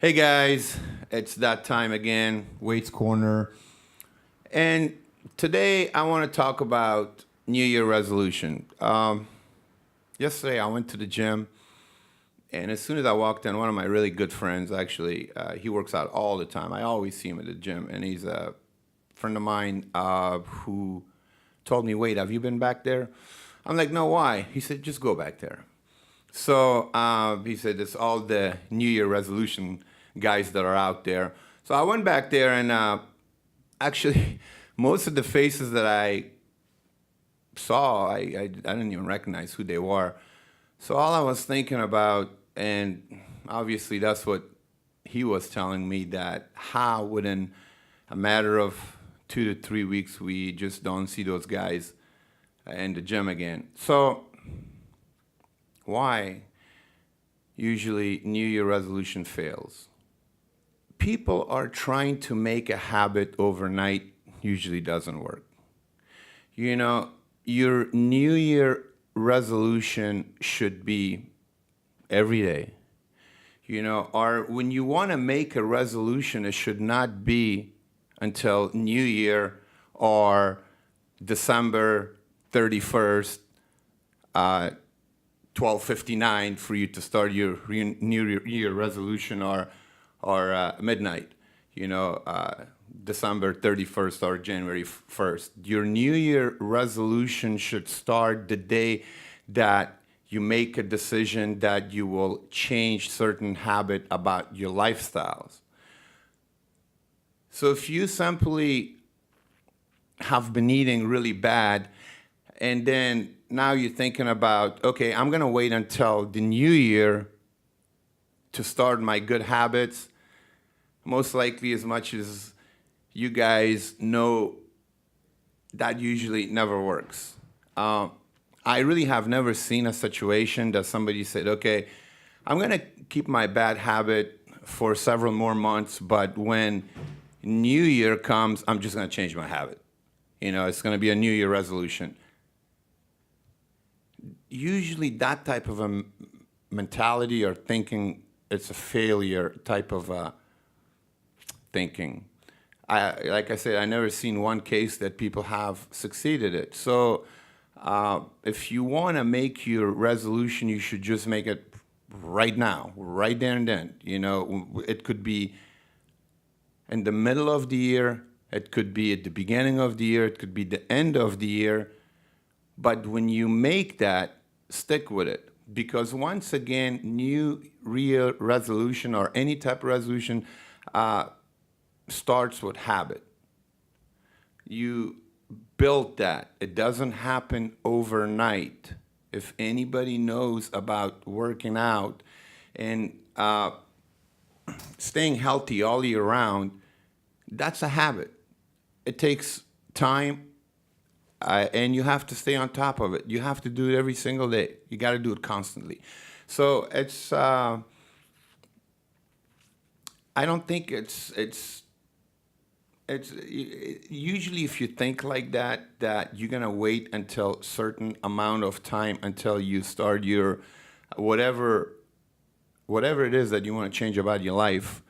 Hey guys, it's that time again, Wade's Corner. And today I want to talk about New Year resolution. Yesterday I went to the gym, and as soon as I walked in, one of my really good friends, actually, he works out all the time. I always see him at the gym, and he's a friend of mine who told me, Wade, have you been back there? I'm like, no, why? He said, just go back there. So he said, it's all the New Year resolution guys that are out there. So I went back there, and actually, most of the faces that I saw, I didn't even recognize who they were. So all I was thinking about, and obviously that's what he was telling me, that how within a matter of 2 to 3 weeks, we just don't see those guys in the gym again. So why usually New Year resolution fails? People are trying to make a habit overnight, usually doesn't work. You know, your New Year resolution should be every day. You know, or when you want to make a resolution, it should not be until New Year or December 31st, 12:59 for you to start your New Year resolution, or midnight, December 31st or January 1st. Your New Year resolution should start the day that you make a decision that you will change certain habit about your lifestyles. So if you simply have been eating really bad, and then now you're thinking about, okay, I'm going to wait until the new year to start my good habits, most likely, as much as you guys know, that usually never works. I really have never seen a situation that somebody said, okay, I'm going to keep my bad habit for several more months, but when New Year comes, I'm just going to change my habit. It's going to be a New Year resolution. Usually that type of a mentality or thinking, it's a failure type of thinking. Like I said, I never seen one case that people have succeeded it. So if you want to make your resolution, you should just make it right now, right there and then. It could be in the middle of the year, it could be at the beginning of the year, it could be the end of the year. But when you make that, stick with it. Because once again, New Year resolution or any type of resolution starts with habit. You build that. It doesn't happen overnight. If anybody knows about working out and staying healthy all year round, that's a habit. It takes time. And you have to stay on top of it. You have to do it every single day. You got to do it constantly. So it's, I don't think it's usually if you think like that, that you're going to wait until certain amount of time until you start your, whatever it is that you want to change about your life,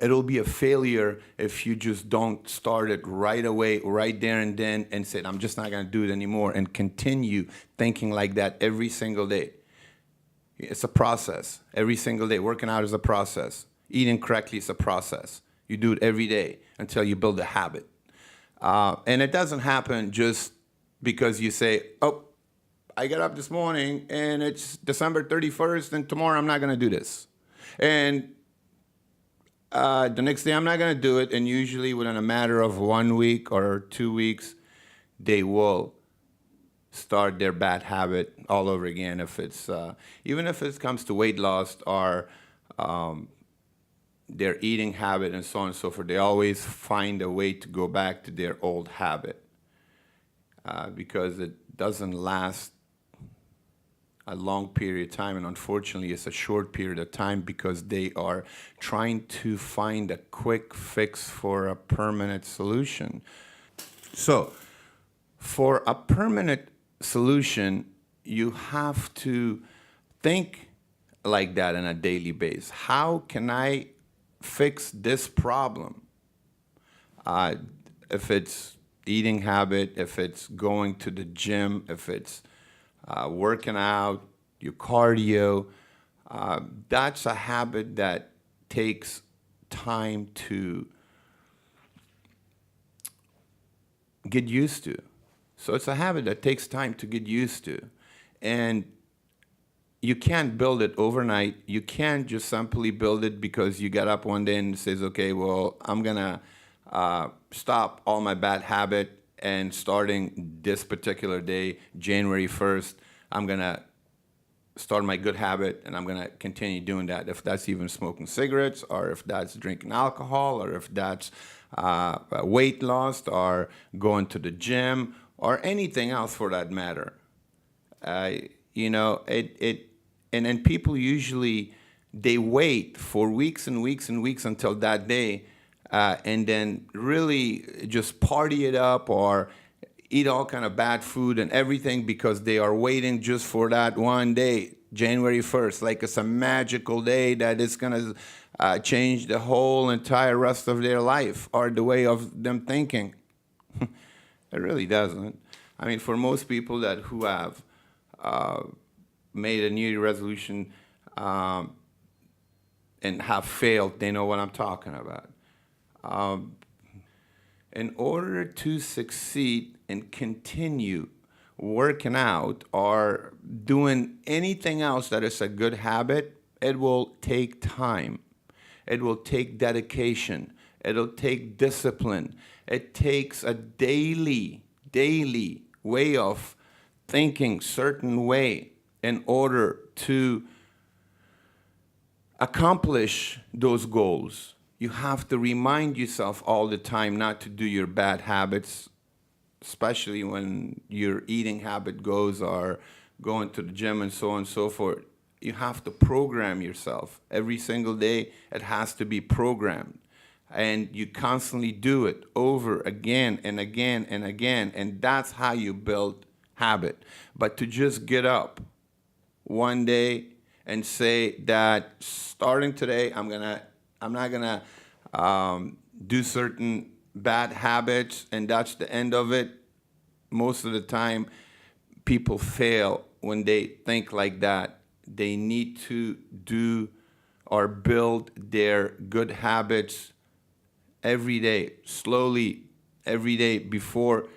it'll be a failure if you just don't start it right away, right there and then, and say, I'm just not going to do it anymore, and continue thinking like that every single day. It's a process. Every single day. Working out is a process. Eating correctly is a process. You do it every day until you build a habit. And it doesn't happen just because you say, oh, I got up this morning and it's December 31st and tomorrow I'm not going to do this. And the next day I'm not going to do it, and usually within a matter of 1 week or 2 weeks, they will start their bad habit all over again. If it's even if it comes to weight loss or their eating habit and so on and so forth, they always find a way to go back to their old habit because it doesn't last a long period of time, and unfortunately it's a short period of time because they are trying to find a quick fix for a permanent solution. So for a permanent solution, you have to think like that on a daily basis. How can I fix this problem? Uh, if it's eating habit, if it's going to the gym, if it's working out, your cardio, that's a habit that takes time to get used to. So it's a habit that takes time to get used to. And you can't build it overnight. You can't just simply build it because you got up one day and says, okay, well, I'm going to stop all my bad habit, and starting this particular day, January 1st, I'm going to start my good habit, and I'm going to continue doing that. If that's even smoking cigarettes, or if that's drinking alcohol, or if that's weight loss, or going to the gym, or anything else for that matter. And then people usually, they wait for weeks and weeks and weeks until that day, and then really just party it up or eat all kind of bad food and everything because they are waiting just for that one day, January 1st, like it's a magical day that is going to change the whole entire rest of their life or the way of them thinking. It really doesn't. I mean, for most people who have made a New Year resolution and have failed, they know what I'm talking about. In order to succeed and continue working out or doing anything else that is a good habit, it will take time. It will take dedication. It'll take discipline. It takes a daily way of thinking certain way in order to accomplish those goals. You have to remind yourself all the time not to do your bad habits, especially when your eating habit goes or going to the gym and so on and so forth. You have to program yourself. Every single day, it has to be programmed. And you constantly do it over again and again and again. And that's how you build habit. But to just get up one day and say that starting today, I'm not gonna do certain bad habits, and that's the end of it. Most of the time, people fail when they think like that. They need to do or build their good habits every day, slowly, every day, before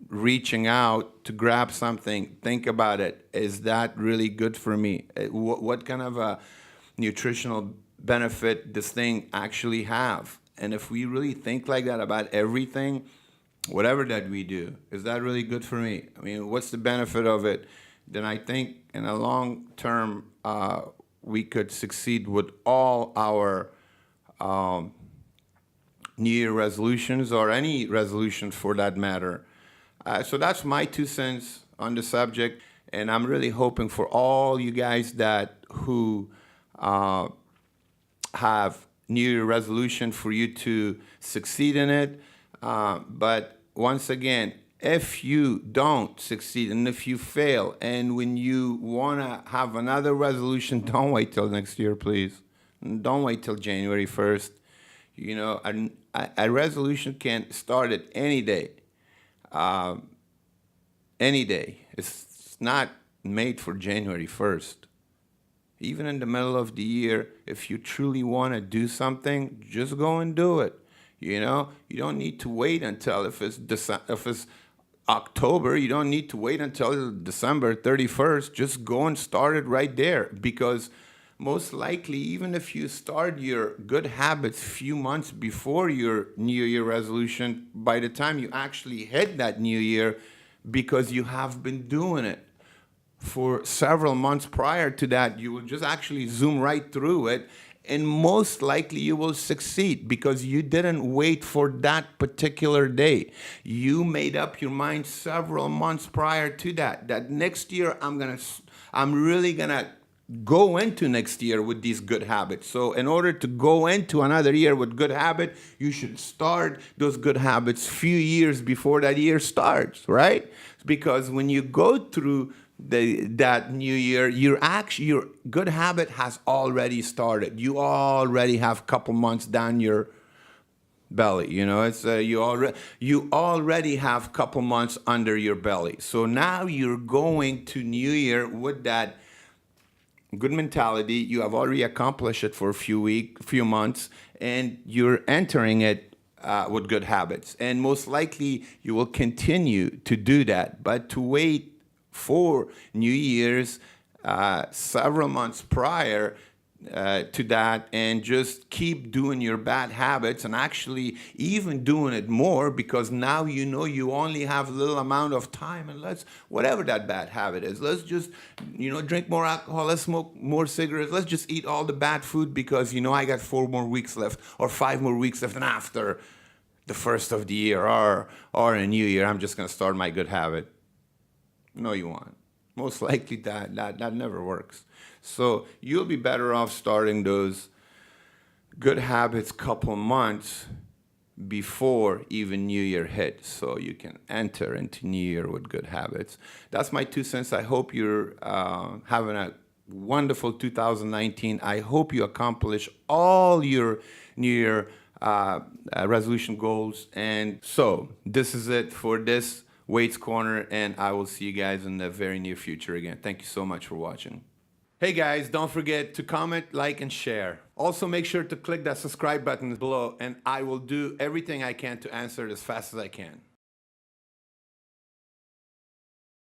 reaching out to grab something. Think about it. Is that really good for me? What kind of a nutritional benefit this thing actually have? And if we really think like that about everything, whatever that we do, is that really good for me? I mean, what's the benefit of it? Then I think in a long term, we could succeed with all our New Year resolutions, or any resolutions for that matter. So that's my 2 cents on the subject, and I'm really hoping for all you guys who have New Year resolution, for you to succeed in it. But once again, if you don't succeed and if you fail, and when you want to have another resolution, don't wait till next year, please. Don't wait till January 1st. You know, a resolution can start at any day. Any day. It's not made for January 1st. Even in the middle of the year, if you truly want to do something, just go and do it. You know, you don't need to wait until if it's October, you don't need to wait until December 31st. Just go and start it right there, because most likely, even if you start your good habits few months before your New Year resolution, by the time you actually hit that New Year, because you have been doing it for several months prior to that, you will just actually zoom right through it, and most likely you will succeed because you didn't wait for that particular day. You made up your mind several months prior to that next year I'm really gonna go into next year with these good habits. So in order to go into another year with good habit, you should start those good habits few years before that year starts, right? Because when you go through that new year, your good habit has already started. You already have a couple months down your belly. It's you already have a couple months under your belly. So now you're going to new year with that good mentality. You have already accomplished it for a few months, and you're entering it with good habits. And most likely, you will continue to do that. But to wait for New Year's several months prior to that, and just keep doing your bad habits, and actually even doing it more, because now you only have a little amount of time, and whatever that bad habit is, let's just drink more alcohol, let's smoke more cigarettes, let's just eat all the bad food, because I got 4 more weeks left or 5 more weeks left, and after the first of the year or a new year, I'm just going to start my good habit. No, you won't. Most likely that never works. So you'll be better off starting those good habits couple months before even New Year hits, so you can enter into New Year with good habits. That's my 2 cents. I hope you're having a wonderful 2019. I hope you accomplish all your New Year resolution goals. And so this is it for this Wade's Corner, and I will see you guys in the very near future again. Thank you so much for watching. Hey guys, don't forget to comment, like, and share. Also make sure to click that subscribe button below, and I will do everything I can to answer it as fast as I can.